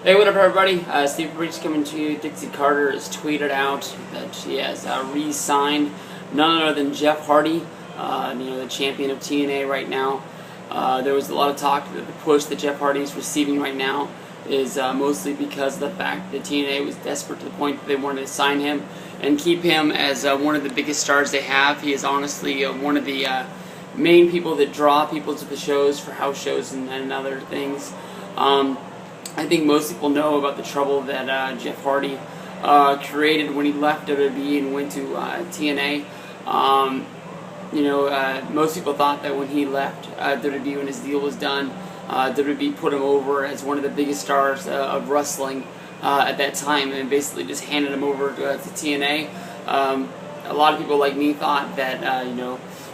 Hey, what up, everybody? Steve Breach coming to you. Dixie Carter has tweeted out that she has re-signed none other than Jeff Hardy, the champion of TNA right now. There was a lot of talk that the push that Jeff Hardy is receiving right now is mostly because of the fact that TNA was desperate to the point that they wanted to sign him and keep him as one of the biggest stars they have. He is honestly one of the main people that draw people to the shows for house shows and other things. I think most people know about the trouble that Jeff Hardy created when he left WWE and went to TNA. Most people thought that when he left WWE, when his deal was done, WWE put him over as one of the biggest stars of wrestling at that time, and basically just handed him over to TNA. A lot of people like me thought that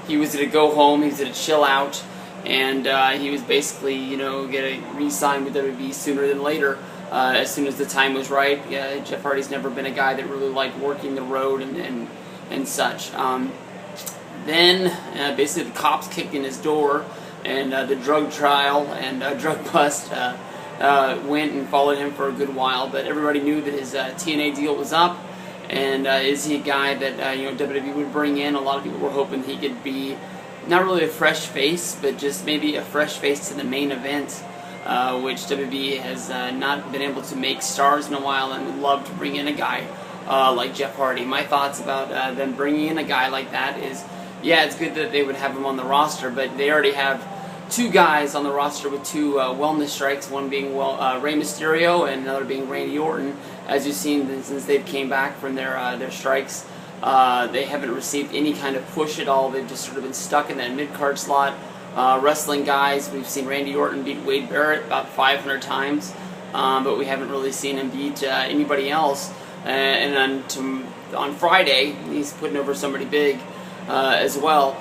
he was going to go home, he was going to chill out, and he was basically, going to re-sign with WWE sooner than later, as soon as the time was right. Jeff Hardy's never been a guy that really liked working the road and such. Then, basically, the cops kicked in his door, and the drug trial and drug bust went and followed him for a good while. But everybody knew that his TNA deal was up, and is he a guy that WWE would bring in? A lot of people were hoping he could be not really a fresh face, but just maybe a fresh face to the main event, which WWE has not been able to make stars in a while, and would love to bring in a guy like Jeff Hardy. My thoughts about them bringing in a guy like that is, yeah, it's good that they would have him on the roster, but they already have two guys on the roster with two wellness strikes, one being Rey Mysterio and another being Randy Orton. As you've seen since they've came back from their strikes, they haven't received any kind of push at all. They've just sort of been stuck in that mid-card slot. Wrestling guys, we've seen Randy Orton beat Wade Barrett about 500 times, but we haven't really seen him beat anybody else. And on Friday, he's putting over somebody big as well.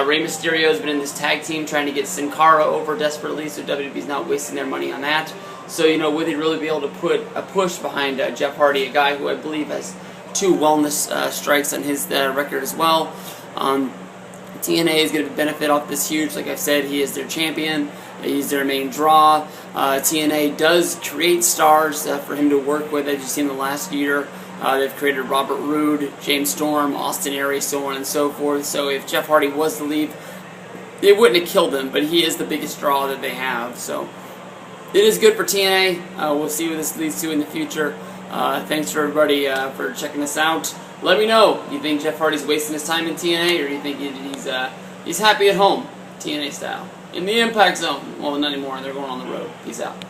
Rey Mysterio has been in this tag team trying to get Sin Cara over desperately, so WWE's not wasting their money on that. So, would they really be able to put a push behind Jeff Hardy, a guy who I believe has two wellness strikes on his record as well? TNA is going to benefit off this huge. Like I said, he is their champion. He's their main draw. TNA does create stars for him to work with, as you've seen in the last year. They've created Robert Roode, James Storm, Austin Aries, so on and so forth. So if Jeff Hardy was to leave, it wouldn't have killed him, but he is the biggest draw that they have. So it is good for TNA. We'll see what this leads to in the future. Thanks for everybody for checking us out. Let me know. Do you think Jeff Hardy's wasting his time in TNA, or do you think he's happy at home, TNA style? In the Impact Zone. Well, not anymore. They're going on the road. Peace out.